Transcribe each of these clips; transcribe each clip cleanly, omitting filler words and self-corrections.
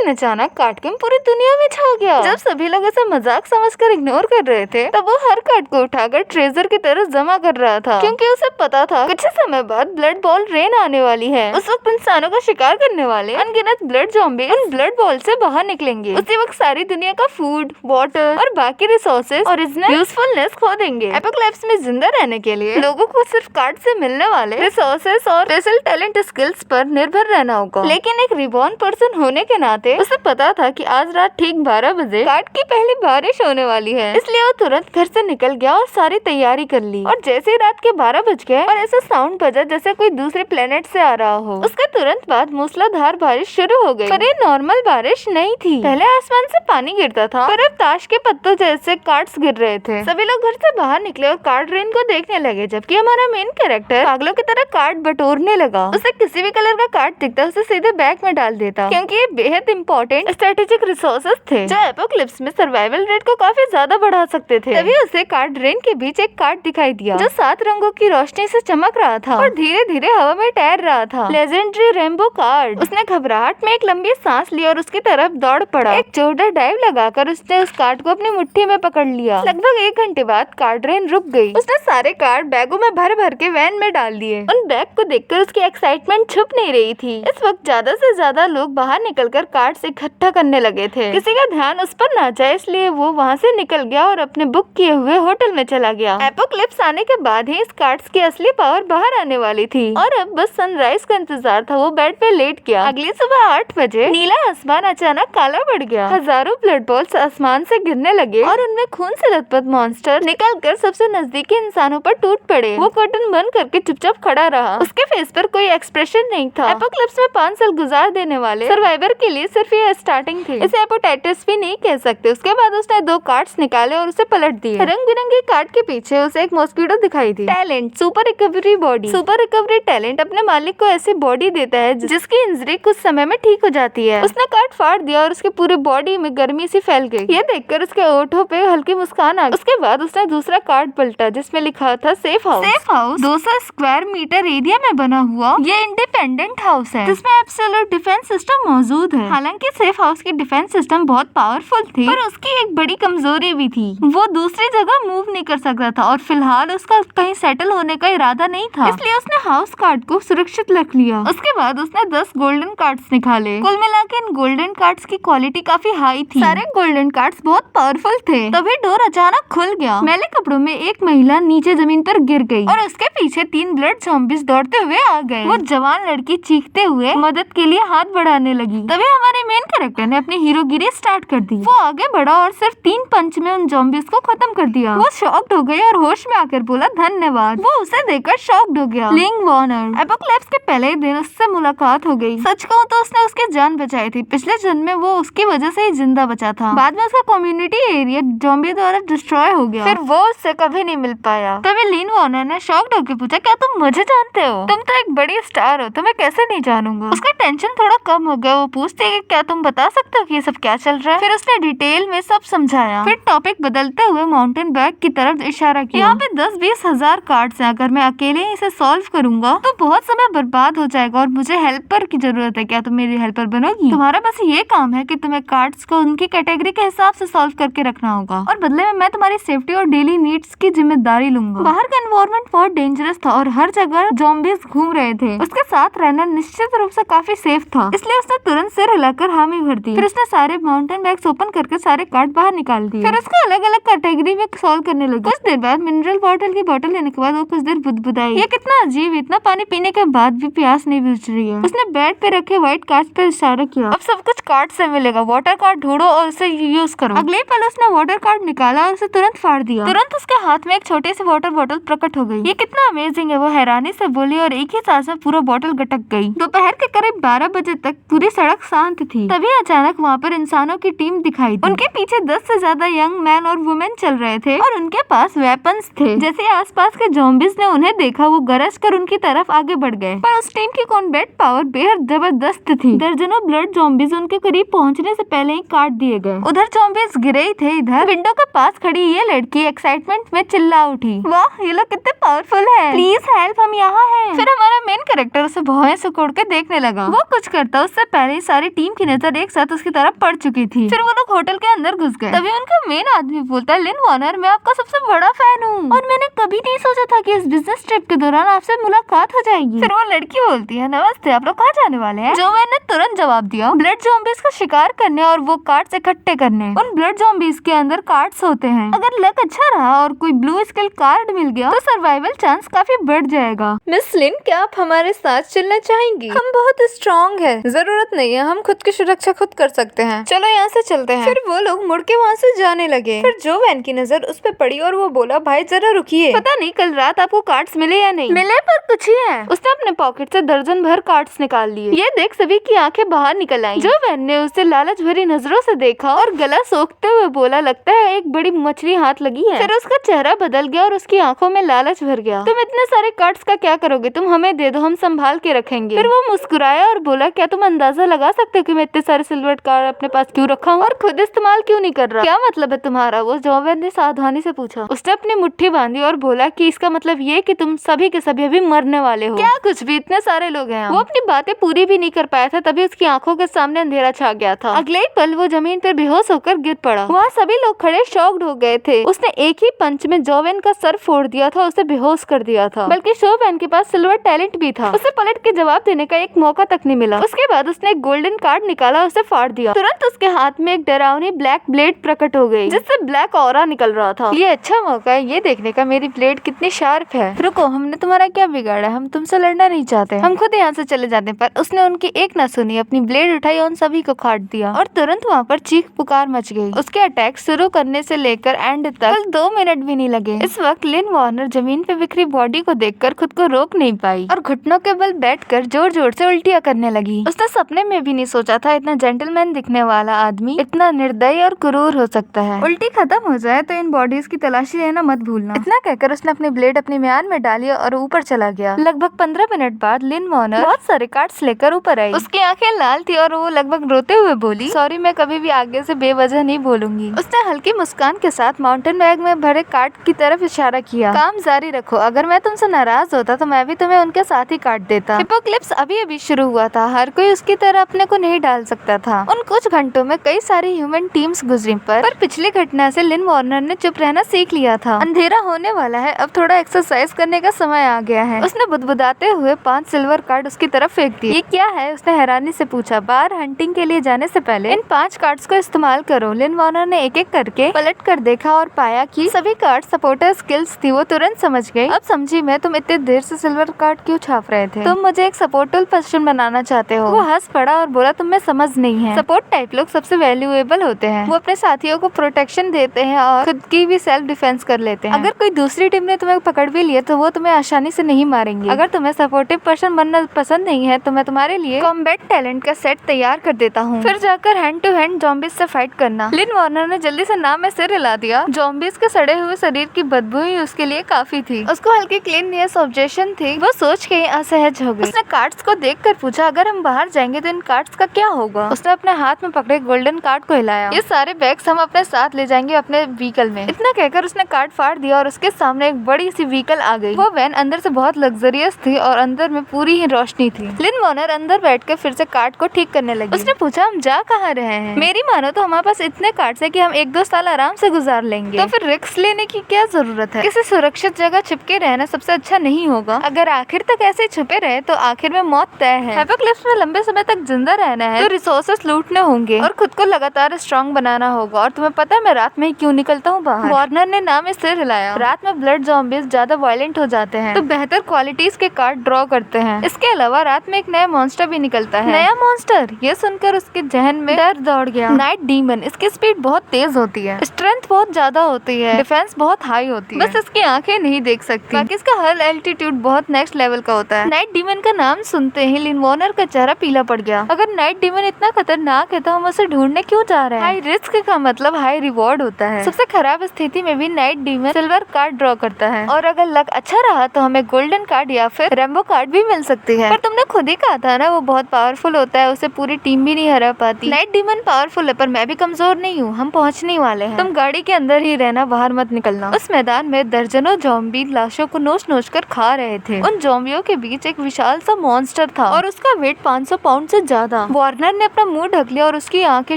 लेकिन अचानक कार्टकम पूरी दुनिया में छा गया। जब सभी लोग उसे मजाक समझकर इग्नोर कर रहे थे, तब वो हर कार्ड को उठाकर ट्रेजर की तरह जमा कर रहा था, क्योंकि उसे पता था कुछ समय बाद ब्लड बॉल रेन आने वाली है। उस वक्त इंसानों का शिकार करने वाले अनगिनत ब्लड ज़ॉम्बी उन ब्लड बॉल से बाहर निकलेंगे। उसी वक्त सारी दुनिया का फूड, वाटर और बाकी रिसोर्सेज ओरिजिनल यूजफुलनेस खो देंगे। एपोकलिप्स में जिंदा रहने के लिए लोगों को सिर्फ कार्ड से मिलने वाले रिसोर्सेज और स्पेशल टैलेंट स्किल्स पर निर्भर रहना होगा। लेकिन एक रिबॉर्न पर्सन होने के नाते उसे पता था कि आज रात ठीक 12 बजे कार्ड की पहली बारिश होने वाली है, इसलिए वो तुरंत घर से निकल गया और सारी तैयारी कर ली। और जैसे ही रात के 12 बज गए और ऐसा साउंड बजा जैसे कोई दूसरे प्लेनेट से आ रहा हो, उसके तुरंत बाद मूसलाधार बारिश शुरू हो गई। पर ये नॉर्मल बारिश नहीं थी। पहले आसमान से पानी गिरता था, पर अब ताश के पत्तों जैसे कार्ड्स गिर रहे थे। सभी लोग घर से बाहर निकले और कार्ड रेन को देखने लगे, जबकि हमारा मेन कैरेक्टर पागलों की तरह कार्ड बटोरने लगा। उसे किसी भी कलर का कार्ड दिखता उसे सीधे बैग में डाल देता, क्योंकि ये बेहद इंपॉर्टेंट स्ट्रेटेजिक रिसोर्सेज थे जो एपोकलिप्स में सर्वाइवल रेट को काफी ज्यादा बढ़ा सकते थे। तभी उसे कार्ड रेन के बीच एक कार्ड दिखाई दिया जो 7 रंगों की रोशनी से चमक रहा था और धीरे धीरे हवा में तैर रहा था। Legendary rainbow card. उसने घबराहट में एक लंबी सांस ली और उसकी तरफ दौड़ पड़ा। एक जोरदार डाइव लगाकर उसने उस कार्ड को अपनी मुट्ठी में पकड़ लिया। लगभग 1 घंटे बाद कार्ड रेन रुक गई। उसने सारे कार्ड बैगों में भर भर के वैन में डाल दिए। उन बैग को देखकर उसकी एक्साइटमेंट छुप नहीं रही थी। इस वक्त ज्यादा से ज्यादा लोग बाहर निकलकर कार्ड्स इकट्ठा करने लगे थे। किसी का ध्यान उस पर न जाए, इसलिए वो वहाँ से निकल गया और अपने बुक किए हुए होटल में चला गया। एपोकलिप्स आने के बाद ही इस कार्ड्स की असली पावर बाहर आने वाली थी और अब बस सनराइज का इंतजार था। वो बेड पे लेट गया। अगली सुबह 8 बजे नीला आसमान अचानक काला पड़ गया। हजारों ब्लड बॉल्स आसमान से गिरने लगे और उनमें खून से लथपथ मॉन्स्टर निकलकर सबसे नजदीकी इंसानों पर टूट पड़े। वो कर्टन बंद करके चुपचाप खड़ा रहा। उसके फेस पर कोई एक्सप्रेशन नहीं था। एपोकलिप्स में 5 साल गुजार देने वाले सर्वाइवर के लिए सिर्फ ये स्टार्टिंग थी। इसे हेपेटाइटिस भी नहीं कह सकते। उसके बाद उसने 2 कार्ड्स निकाले और उसे पलट दिए। रंग बिरंगे कार्ड के पीछे उसे एक मॉस्किटो दिखाई दी। Talent super recovery body. Super recovery talent अपने मालिक को ऐसी बॉडी देता है जिसकी इंजरी कुछ समय में ठीक हो जाती है। उसने कार्ड फाड़ दिया और उसके पूरे बॉडी में गर्मी सी फैल गई। ये देखकर उसके होठों पे हल्की मुस्कान आ गई। उसके बाद उसने दूसरा कार्ड पलटा जिसमें लिखा था safe house. Safe house 200 square meter area में बना हुआ ये इंडिपेंडेंट हाउस है जिसमें एब्सोल्यूट डिफेंस सिस्टम मौजूद है। हालांकि सेफ हाउस की डिफेंस सिस्टम बहुत पावरफुल थी, पर उसकी एक बड़ी कमजोरी भी थी। वो दूसरी जगह मूव नहीं कर सकता था और फिलहाल उसका कहीं सेटल होने का इरादा नहीं था, इसलिए उसने हाउस कार्ड को सुरक्षित रख लिया। उसके बाद उसने 10 गोल्डन कार्ड्स निकाले। कुल मिलाकर इन गोल्डन कार्ड्स की क्वालिटी काफी हाई थी। सारे गोल्डन कार्ड्स बहुत पावरफुल थे। तभी डोर अचानक खुल गया। मैले कपड़ों में एक महिला नीचे जमीन पर गिर गई और उसके पीछे 3 ब्लड ज़ॉम्बीज दौड़ते हुए आ गए। वो जवान लड़की चीखते हुए मदद के लिए हाथ बढ़ाने लगी। तभी हमारे मेन कैरेक्टर ने अपनी हीरोगिरी स्टार्ट कर दी। वो आगे बढ़ा और सिर्फ 3 पंच में उन ज़ॉम्बीज को खत्म कर दिया। वो शॉक्ड हो गई और होश में आकर बोला धन्यवाद। वो उसे देखकर शॉक्ड हो गया। लिंग वॉर्नर। एपोकलिप्स के पहले ही दिन उससे मुलाकात हो गई। सच कहूँ तो उसने उसकी जान बचाई थी। पिछले जन्म में वो उसकी वजह से ही जिंदा बचा था। बाद में उसका कम्युनिटी एरिया ज़ॉम्बी द्वारा डिस्ट्रॉय हो गया। फिर वो उससे कभी नहीं मिल पाया। तभी लिन वॉर्नर ने शॉक्ड होकर पूछा क्या तुम मुझे जानते हो? तुम तो एक बड़ी स्टार हो, तुम्हें कैसे नहीं जानूंगा? उसका टेंशन थोड़ा कम हो गया। वो पूछती है कि क्या तुम बता सकते हो कि ये सब क्या चल रहा है? फिर उसने डिटेल में सब समझाया। फिर टॉपिक बदलते हुए माउंटेन बैग की तरफ इशारा किया। यहाँ पे 10-20 हजार कार्ड्स हैं। अगर मैं अकेले ही इसे सॉल्व करूंगा तो बहुत समय बर्बाद हो जाएगा और मुझे हेल्पर की जरूरत है। क्या तुम मेरी हेल्पर बनोगी? तुम्हारा बस ये काम है कि तुम्हें कार्ड्स को उनकी कैटेगरी के हिसाब से सॉल्व करके रखना होगा और बदले में मैं तुम्हारी सेफ्टी और डेली नीड्स की जिम्मेदारी लूंगा। बाहर का एनवायरनमेंट बहुत डेंजरस था और हर जगह ज़ॉम्बीज घूम रहे थे। उसके साथ रहना निश्चित रूप से काफी सेफ था, इसलिए उसने तुरंत सिर हिलाकर हामी भर दी। फिर उसने सारे माउंटेन बैग्स ओपन करके सारे कार्ड बाहर निकाल दिए। फिर उसको अलग अलग कैटेगरी में सॉल्व करने लगा। कुछ देर बाद मिनरल वाटर की बोतल लेने के बाद वो कुछ देर बुदबुदाई। ये कितना अजीब, इतना पानी पीने के बाद भी प्यास नहीं बुझ रही है। उसने बेड पे रखे व्हाइट कार्ड पर इशारा किया। अब सब कुछ कार्ड से मिलेगा, वाटर कार्ड ढूंढो और उसे यूज करो। अगले पल उसने वाटर कार्ड निकाला और उसे तुरंत फाड़ दिया। तुरंत उसके हाथ में एक छोटी सी वाटर बोतल प्रकट हो गई। ये कितना अमेजिंग है, वो हैरानी से बोली और एक ही सांस में पूरा बोतल गटक गई। दोपहर के करीब 12 बजे तक पूरी सड़क शांत थी। तभी अचानक वहाँ पर इंसानों की टीम दिखाई दी। उनके पीछे 10 से ज्यादा यंग मैन और वुमेन चल रहे थे और उनके पास वेपन्स थे। जैसे आसपास के ज़ॉम्बीज ने उन्हें देखा, वो गरज कर उनकी तरफ आगे बढ़ गए। पर उस टीम की कॉम्बैट पावर बेहद जबरदस्त थी। दर्जनों ब्लड ज़ॉम्बीज उनके करीब पहुंचने से पहले ही काट दिए गए। उधर ज़ॉम्बीज गिरे ही थे। इधर विंडो के पास खड़ी ये लड़की एक्साइटमेंट में चिल्ला उठी, वाह ये लोग कितने पावरफुल है, प्लीज हेल्प, हम यहाँ हैं। फिर हमारा मेन कैरेक्टर उसे भौहें सिकोड़ के देखने लगा। वो कुछ करता उससे पहले ही सारी टीम टीम की नजर एक साथ उसकी तरफ पड़ चुकी थी। फिर वो लोग होटल के अंदर घुस गए। तभी उनका मेन आदमी बोलता है, लिन वार्नर, मैं आपका सबसे बड़ा फैन हूँ और मैंने कभी नहीं सोचा था कि इस बिजनेस ट्रिप के दौरान आपसे मुलाकात हो जाएगी। फिर वो लड़की बोलती है, नमस्ते, आप लोग कहाँ जाने वाले हैं? जोवेन ने तुरंत जवाब दिया, ब्लड ज़ॉम्बीज़ का शिकार करने और वो कार्ड्स इकट्ठे करने। उन ब्लड ज़ॉम्बीज़ के अंदर कार्ड्स होते हैं। अगर लक अच्छा रहा और कोई ब्लू स्किल कार्ड मिल गया तो सर्वाइवल चांस काफी बढ़ जाएगा। मिस लिन, क्या आप हमारे साथ चलना चाहेंगी? हम बहुत स्ट्रॉन्ग है, जरूरत नहीं है, हम खुद की सुरक्षा खुद कर सकते हैं। चलो यहाँ से चलते हैं। फिर वो लोग मुड़ के वहाँ से जाने लगे। फिर जोवेन की नजर उस पे पड़ी और वो बोला, भाई जरा रुकिए, पता नहीं कल रात आपको कार्ड्स मिले या नहीं। मिले पर कुछ ही है। उसने अपने पॉकेट से दर्जन भर कार्ड्स निकाल लिए। ये देख सभी की आंखें बाहर निकल आईं। जोवेन ने उसे लालच भरी नजरों से देखा और गला सोखते हुए बोला, लगता है एक बड़ी मछली हाथ लगी है। फिर उसका चेहरा बदल गया और उसकी आंखों में लालच भर गया। तुम इतने सारे कार्ड्स का क्या करोगे? तुम हमें दे दो, हम संभाल के रखेंगे। फिर वो मुस्कुराया और बोला, क्या तुम अंदाजा लगा सकते हो कि मैं इतने सारे सिल्वर कार्ड अपने पास क्यों रखा हूँ और खुद इस्तेमाल क्यों नहीं कर रहा? क्या मतलब है तुम्हारा? वो जोवेन ने सावधानी से पूछा। उसने अपनी मुट्ठी बांधी और बोला कि इसका मतलब ये कि तुम सभी के सभी अभी मरने वाले हो। क्या कुछ भी, इतने सारे लोग हैं। वो अपनी बातें पूरी भी नहीं कर पाया था तभी उसकी आंखों के सामने अंधेरा छा गया था। अगले ही पल वो जमीन पर बेहोश होकर गिर पड़ा। वहाँ सभी लोग खड़े शॉक्ड हो गए थे। उसने एक ही पंच में जोवेन का सर फोड़ दिया था, उसे बेहोश कर दिया था। बल्कि जोवेन के पास सिल्वर टैलेंट भी था। उसे पलट के जवाब देने का एक मौका तक नहीं मिला। उसके बाद उसने एक गोल्डन कार्ड निकाला, उसे फाड़ दिया। तुरंत उसके हाथ में एक डरावनी ब्लैक ब्लेड प्रकट हो गई जिससे ब्लैक ऑरा निकल रहा था। ये अच्छा मौका है ये देखने का मेरी ब्लेड कितनी शार्प है। रुको, हमने तुम्हारा क्या बिगाड़ा? हम तुमसे लड़ना नहीं चाहते, हम खुद यहाँ से चले जाते। पर उसने उनकी एक न सुनी, अपनी ब्लेड उठाई और उन सभी को काट दिया और तुरंत वहाँ पर चीख पुकार मच गई। उसके अटैक शुरू करने से लेकर एंड तक कुल 2 मिनट भी नहीं लगे। इस वक्त लिन वार्नर जमीन पे बिखरी बॉडी को देखकर खुद को रोक नहीं पाई और घुटनों के बल बैठकर जोर जोर से उल्टियाँ करने लगी। उसने सपने में भी नहीं सोचा था इतना जेंटलमैन दिखने वाला आदमी इतना निर्दयी और क्रूर हो सकता है। उल्टी खत्म हो जाए तो इन बॉडीज की तलाशी लेना मत भूलना। इतना कहकर उसने अपनी ब्लेड अपनी म्यान में डाली और ऊपर चला गया। लगभग 15 मिनट बाद लिन वार्नर बहुत सारे कार्ड्स लेकर ऊपर आई। उसकी आंखें लाल थी और वो लगभग रोते हुए बोली, सॉरी, मैं कभी भी आगे से बेवजह नहीं बोलूंगी। उसने हल्की मुस्कान के साथ माउंटेन बैग में भरे कार्ड की तरफ इशारा किया। काम जारी रखो, अगर मैं तुमसे नाराज होता तो मैं भी तुम्हें उनके साथ ही काट देता। हिपोक्लिप्स अभी अभी शुरू हुआ था, हर कोई उसकी तरह अपने को नहीं डाल सकता था। उन कुछ घंटों में कई सारी ह्यूमन टीम्स गुजरी पर पिछली घटना से लिन वार्नर ने चुप रहना सीख लिया था। अंधेरा होने वाला है, अब थोड़ा एक्सरसाइज करने का समय आ गया है। उसने बुदबुदाते हुए 5 सिल्वर कार्ड उसकी तरफ फेंक दिए। ये क्या है? उसने हैरानी से पूछा। बाहर हंटिंग के लिए जाने से पहले इन 5 कार्ड्स को इस्तेमाल करो। लिन वार्नर ने एक एक करके पलट कर देखा और पाया कि सभी कार्ड सपोर्टर स्किल्स थी। वो तुरंत समझ गई। अब समझी मैं, तुम इतने देर से सिल्वर कार्ड क्यों छाप रहे थे? तुम मुझे एक सपोर्टल पर्सन बनाना चाहते हो। वो हंस पड़ा और बोला, तुम में समझ नहीं है, सपोर्ट टाइप लोग सबसे वैल्यूएबल होते हैं। वो अपने साथियों को प्रोटेक्शन देते हैं और खुद की भी सेल्फ डिफेंस कर लेते हैं। अगर कोई दूसरी टीम ने तुम्हें पकड़ भी लिया तो वो तुम्हें आसानी से नहीं मारेंगे। अगर तुम्हें सपोर्टिव पर्सन बनना पसंद नहीं है तो मैं तुम्हारे लिए कॉम्बैट टैलेंट का सेट तैयार कर देता हूँ, फिर जाकर हैंड टू हैंड ज़ॉम्बीज़ से फाइट करना। लिन वार्नर ने जल्दी से नाम में सिर हिला दिया। ज़ॉम्बीज़ के सड़े हुए शरीर की बदबू ही उसके लिए काफी थी। उसको हल्की क्लीननेस ऑब्जेक्शन थी। वो सोच के असहज हो गई। उसने कार्ड्स को देखकर पूछा, अगर हम बाहर जाएंगे तो इन कार्ड्स का क्या होगा? उसने अपने हाथ में पकड़े गोल्डन कार्ड को हिलाया। ये सारे बैग्स हम अपने साथ ले जाएंगे अपने व्हीकल में। इतना कहकर उसने कार्ड फाड़ दिया और उसके सामने एक बड़ी सी व्हीकल आ गई। वो वैन अंदर से बहुत लग्जरियस थी और अंदर में पूरी ही रोशनी थी। लिन वार्नर अंदर बैठकर फिर से कार्ड को ठीक करने लगी। उसने पूछा, हम जा कहाँ रहे हैं? मेरी मानो तो हमारे पास इतने कार्ड्स है कि हम 1-2 साल आराम से गुजार लेंगे, तो फिर रिस्क लेने की क्या जरूरत है? किसी सुरक्षित जगह छिपके रहना सबसे अच्छा नहीं होगा। अगर आखिर तक ऐसे छुपे रहे तो आखिर में मौत तय है। हिपोक्लिप्स में लंबे समय तक जिंदा रहना है तो रिसोर्सेस लूटने होंगे और खुद को लगातार स्ट्रॉन्ग बनाना होगा। और तुम्हें पता है मैं रात में ही क्यों निकलता हूँ बाहर? वार्नर ने नाम में सिर हिलाया। रात में ब्लड ज़ॉम्बीज़ ज्यादा वायलेंट हो जाते हैं तो बेहतर क्वालिटीज के कार्ड ड्रॉ करते हैं। इसके अलावा रात में एक नया मॉन्स्टर भी निकलता है। नया मॉन्स्टर? ये सुनकर उसके जहन में डर दौड़ गया। Night demon. इसकी स्पीड बहुत तेज होती है, स्ट्रेंथ बहुत ज्यादा होती है, डिफेंस बहुत हाई होती है, बस इसकी आंखें नहीं देख सकती। बाकी इसका हर एल्टीट्यूड बहुत नेक्स्ट लेवल का होता है। नाइट डीमन का नाम सुनते ही लिन वार्नर का चेहरा पीला पड़ गया। अगर नाइट डीमन इतना खतरनाक है तो हम उसे ढूंढने क्यों जा रहे हैं? हाई रिस्क का मतलब हाई रिवॉर्ड होता है। सबसे खराब स्थिति में भी night demon silver card draw करता है और अगर लक अच्छा रहा तो हमें गोल्डन कार्ड या फिर रेम्बो कार्ड भी मिल सकती है। पर तुमने खुद ही कहा था ना वो बहुत पावरफुल होता है, उसे पूरी टीम भी नहीं हरा पाती। नाइट डीमन पावरफुल है पर मैं भी कमजोर नहीं हूँ। हम पहुँचने वाले हैं, तुम गाड़ी के अंदर ही रहना, बाहर मत निकलना। उस मैदान में दर्जनों ज़ॉम्बी लाशों को नोच कर खा रहे थे। उन ज़ॉम्बियों के बीच एक विशाल सा मॉन्स्टर था और उसका वेट 500 पाउंड से ज्यादा। वार्नर ने अपना मुंह ढक लिया और उसकी आंखें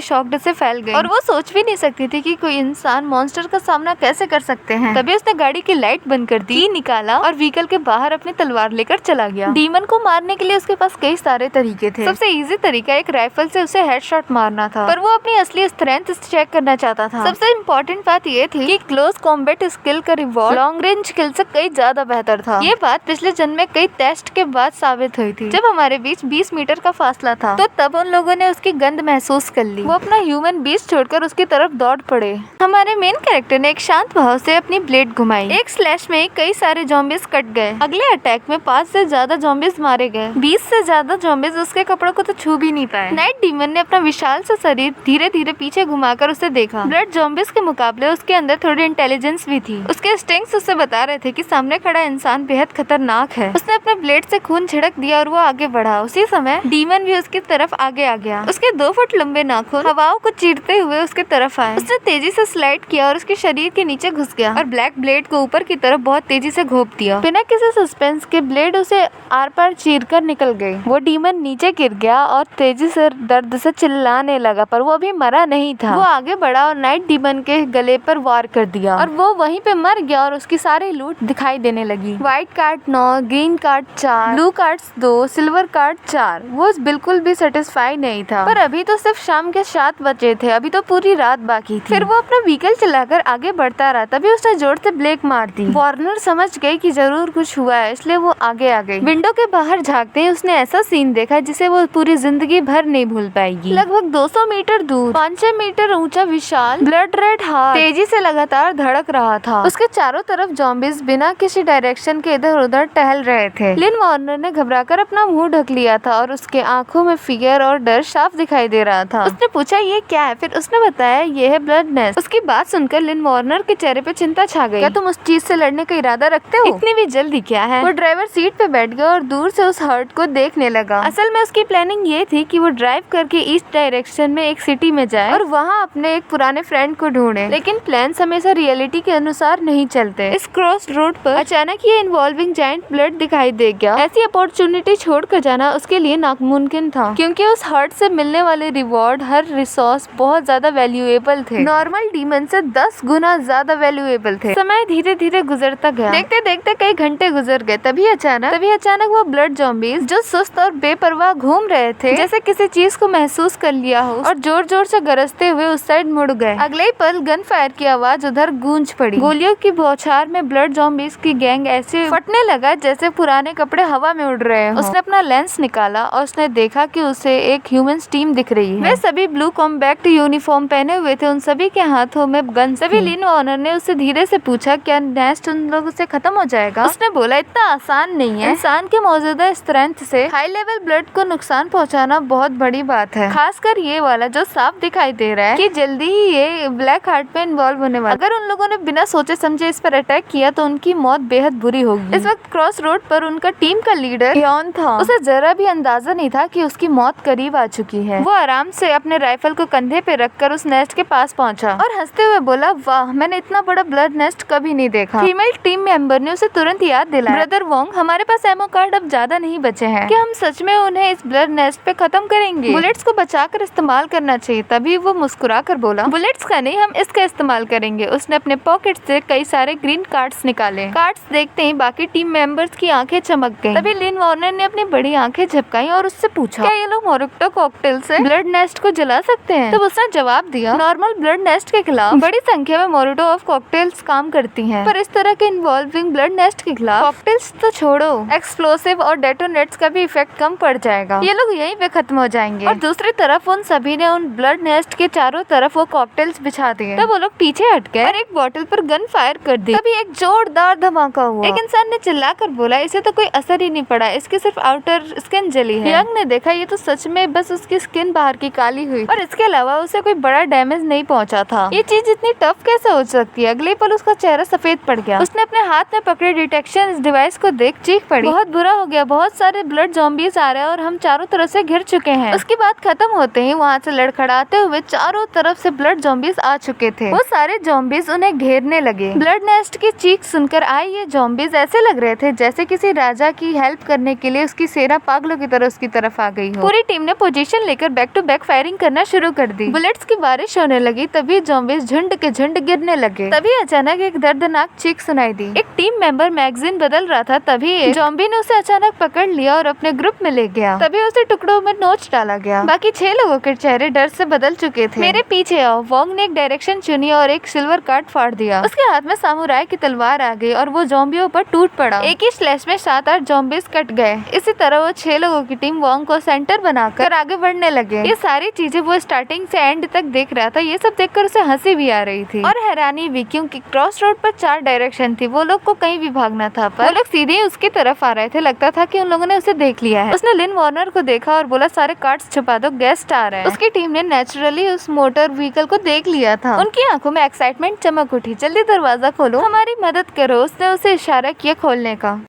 शॉक्ड से फैल गई और वो सोच भी नहीं सकती थी कि कोई इंसान मॉन्स्टर का सामना कैसे कर सकते हैं। तभी उसने गाड़ी की लाइट बंद कर दी, निकाला और व्हीकल के बाहर अपनी तलवार लेकर चला गया। डीमन को मारने के लिए उसके पास कई सारे तरीके थे। सबसे इजी तरीका एक राइफल से उसे हेडशॉट मारना था, पर वो अपनी असली स्ट्रेंथ चेक करना चाहता था। सबसे इम्पोर्टेंट बात ये थी कि क्लोज कॉम्बैट स्किल का रिवॉर्ड लॉन्ग रेंज स्किल से कई ज्यादा बेहतर था। ये बात पिछले जन्म में कई टेस्ट के बाद साबित हुई थी। जब हमारे बीच 20 मीटर का फासला था तो तब उन लोगों ने उसकी गंध महसूस कर ली। वो अपना ह्यूमन बीस्ट छोड़कर उसकी तरफ दौड़ पड़े। हमारे मेन कैरेक्टर ने एक शांत भाव से अपनी ब्लेड घुमाई। एक स्लैश में कई सारे ज़ॉम्बीज कट गए। अगले अटैक में 5 से ज्यादा ज़ॉम्बीज मारे गए। 20 से ज्यादा ज़ॉम्बीज उसके कपड़ों को तो छू भी नहीं पाए। नाइट डीमन ने अपना विशाल सा शरीर धीरे धीरे पीछे घुमाकर उसे देखा। ब्लड ज़ॉम्बीज के मुकाबले उसके अंदर थोड़ी इंटेलिजेंस भी थी। उसके स्टिंग्स उसे बता रहे थे कि सामने खड़ा इंसान बेहद खतरनाक है। उसने अपने ब्लेड से खून छिड़क दिया और वो आगे बढ़ा। उसी समय डीमन भी उसकी तरफ आगे आ गया। उसके 2 फुट लंबे नाखून हवाओं को चीरते हुए उसके तरफ आए। उसने तेजी से स्लाइड किया और उसके शरीर के नीचे घुस गया और ब्लैक ब्लेड को ऊपर की तरफ बहुत तेजी से घोंप दिया। बिना किसी सस्पेंस के ब्लेड उसे आर पार चीर कर निकल गई। वो डीमन नीचे गिर गया और तेजी से दर्द से चिल्लाने लगा, पर वो अभी मरा नहीं था। वो आगे बढ़ा और नाइट डीमन के गले पर वार कर दिया और वो वहीं पे मर गया और उसकी सारी लूट दिखाई देने लगी। White card 9, green card 4, blue cards 2, silver card 4। वो बिल्कुल भी सेटिस्फाई नहीं था, पर अभी तो सिर्फ शाम के 7 बजे थे, अभी तो पूरी रात बाकी थी। फिर वो अपना व्हीकल चलाकर आगे बढ़ता रहा। तभी उसने जोर से ब्रेक मार दी। वार्नर समझ गई कि जरूर कुछ हुआ है, इसलिए वो आगे आ गई। विंडो के बाहर झांकते ही उसने ऐसा सीन देखा जिसे वो पूरी जिंदगी भर नहीं भूल पाएगी। लगभग 200 मीटर दूर 500 मीटर ऊंचा विशाल ब्लड रेड हार्ट तेजी से लगातार धड़क रहा था। उसके चारों तरफ ज़ॉम्बीज बिना किसी डायरेक्शन के इधर उधर टहल रहे थे। लिन वार्नर ने घबराकर अपना मुंह ढक लिया था और उसके आंखों में फियर और डर साफ दिखाई दे रहा था। उसने पूछा ये क्या है? फिर उसने बताया ये है ब्लड नेस्ट। उसकी बात सुनकर लिन वार्नर के चेहरे पे चिंता छा गई। क्या तुम उस चीज से लड़ने का इरादा रखते हो? इतनी भी जल्दी क्या है? वो ड्राइवर सीट पे बैठ गया और दूर से उस हर्ट को देखने लगा। असल में उसकी प्लानिंग ये थी कि वो ड्राइव करके ईस्ट डायरेक्शन में एक सिटी में जाए और वहाँ अपने एक पुराने फ्रेंड को ढूंढे। लेकिन प्लान हमेशा रियलिटी के अनुसार नहीं चलते। इस क्रॉस रोड पर अचानक ये इन्वॉल्विंग जायंट ब्लड दिखाई दे गया। ऐसी अपॉर्चुनिटी छोड़कर जाना उसके लिए नामुमकिन था, क्योंकि उस हर्ट से मिलने वाले रिवॉर्ड हर रिसोर्स बहुत ज्यादा वैल्यूएबल थे। नॉर्मल डीमन से 10 गुना ज्यादा वैल्यूएबल थे। समय धीरे धीरे गुजरता गया। देखते देखते कई घंटे गुजर गए। तभी अचानक वो ब्लड ज़ॉम्बीज जो सुस्त और बेपरवाह घूम रहे थे, जैसे किसी चीज को महसूस कर लिया हो, और जोर जोर से गरजते हुए उस साइड मुड़ गए। अगले ही पल गन फायर की आवाज उधर गूंज पड़ी। गोलियों की बौछार में ब्लड ज़ॉम्बीज की गैंग ऐसे फटने लगा जैसे पुराने कपड़े हवा में उड़ रहे हो। उसने अपना लेंस निकाला और उसने देखा कि उसे एक ह्यूमन टीम दिख रही है। वे सभी ब्लू कॉम्बैक्ट यूनिफॉर्म पहने हुए थे। उन सभी के हाथों में गन। सभी लिन वार्नर ने उससे धीरे से पूछा क्या नेस्ट उन लोगों से खत्म हो जाएगा? उसने बोला इतना आसान नहीं है। इंसान के मौजूदा स्ट्रेंथ से हाई लेवल ब्लड को नुकसान पहुंचाना बहुत बड़ी बात है, खासकर ये वाला जो साफ दिखाई दे रहा है कि जल्दी ही ये ब्लैक हार्ट में इन्वॉल्व होने वाला। अगर उन लोगों ने बिना सोचे समझे इस पर अटैक किया तो उनकी मौत बेहद बुरी होगी। इस वक्त क्रॉस रोड पर उनका टीम का लीडर हियोन था। उसे जरा भी अंदाजा नहीं था कि उसकी मौत करीब आ चुकी है। वो आराम से अपने राइफल को कंधे पे रखकर उस नेस्ट के पास पहुंचा और हंसते हुए बोला वाह, मैंने इतना बड़ा ब्लड नेस्ट कभी नहीं देखा। फीमेल टीम मेंबर ने उसे तुरंत याद दिलाया ब्रदर वोंग, हमारे पास एमो कार्ड अब ज्यादा नहीं बचे हैं। क्या हम सच में उन्हें इस ब्लड नेस्ट पे खत्म करेंगे? बुलेट्स को बचाकर इस्तेमाल करना चाहिए। तभी वो मुस्कुरा कर बोला बुलेट्स का नहीं, हम इसका इस्तेमाल करेंगे। उसने अपने पॉकेट से कई सारे ग्रीन कार्ड्स निकाले। कार्ड्स देखते ही बाकी टीम मेंबर्स की आंखें चमक गईं। तभी लिन वार्नर ने अपनी बड़ी आंखें झपकाई और उससे पूछा क्या ये लोग मोरक्टो कॉकटेल से ब्लड नेस्ट को जला सकते हैं? तब उसने जवाब दिया नॉर्मल ब्लड नेस्ट के खिलाफ बड़ी संख्या में मोरक्टो ऑफ कॉकटेल्स काम करती हैं, पर इस तरह के इन्वॉल्विंग ब्लड नेस्ट के खिलाफ कॉकटेल्स तो छोड़ो, एक्सप्लोसिव और डेटोनेट्स का भी इफेक्ट कम पड़ जाएगा। ये लोग यहीं पे खत्म हो जाएंगे। और दूसरी तरफ उन सभी ने उन ब्लड नेस्ट के चारों तरफ वो कॉकटेल्स बिछा दिए। तब वो लोग पीछे हट गए और एक बॉटल पर गन फायर कर दी। तभी एक जोरदार धमाका हुआ। एक इंसान ने चिल्लाकर बोला इसे तो कोई असर ही नहीं पड़ा, इसकी सिर्फ आउटर स्किन जली है। यंग ने देखा ये तो सच में बस उसकी स्किन बाहर की काली हुई और इसके अलावा उसे कोई बड़ा डैमेज नहीं पहुंचा था। ये चीज इतनी टफ कैसे हो सकती है? अगले पल उसका चेहरा सफेद पड़ गया। उसने अपने हाथ में पकड़े डिटेक्शन डिवाइस को देख चीख पड़ी बहुत बुरा हो गया, बहुत सारे ब्लड ज़ॉम्बीज आ रहे हैं और हम चारों तरफ से घिर चुके हैं। उसकी बात खत्म होते ही वहाँ से लड़खड़ाते हुए चारों तरफ से ब्लड ज़ॉम्बीज आ चुके थे। वो सारे ज़ॉम्बीज उन्हें घेरने लगे। ब्लड नेस्ट की चीख सुनकर आए ये ज़ॉम्बीज ऐसे लग रहे थे जैसे किसी राजा की हेल्प करने के लिए उसकी सेना पागलों की तरह उसकी तरफ आ गई हो। पूरी टीम ने पोजीशन लेकर बैक टू बैक फायरिंग करना शुरू कर दी। बुलेट्स की बारिश होने लगी। तभी ज़ॉम्बीज झुंड के झुंड गिरने लगे। तभी अचानक एक दर्दनाक चीख सुनाई दी। एक टीम मेंबर मैगजीन बदल रहा था। तभी एक ज़ॉम्बी ने उसे अचानक पकड़ लिया और अपने ग्रुप में ले गया। तभी उसे टुकड़ों में नोच डाला गया। बाकी 6 लोगों के चेहरे डर से बदल चुके थे। मेरे पीछे आओ। वोंग ने एक डायरेक्शन चुनी और एक सिल्वर कार्ड फाड़ दिया। उसके हाथ में सामुराई की तलवार आ गई और वो ज़ॉम्बियों पर टूट पड़ा। एक ही स्लैश में 7-8 ज़ॉम्बीज कट गए। इसी तरह वो 6 लोगों की टीम वोंग को सेंटर बनाकर आगे बढ़ने लगे। ये सारी चीजें वो स्टार्टिंग से एंड तक देख रहा था। ये सब देखकर उसे हंसी भी आ रही थी और हैरानी भी, क्योंकि क्रॉस रोड पर 4 डायरेक्शन थी। वो लोग को कहीं भी भागना था, पर वो लोग सीधे ही उसकी तरफ आ रहे थे। लगता था कि उन लोगों ने उसे देख लिया है। उसने लिन वार्नर को देखा और बोला, सारे कार्ड्स छुपा दो, गेस्ट आ रहे हैं। उसकी टीम ने नेचुरली उस मोटर व्हीकल को देख लिया था। उनकी आंखों में एक्साइटमेंट चमक उठी। जल्दी दरवाजा खोलो, हमारी मदद करो। उसने उसे इशारा किया खोलने का।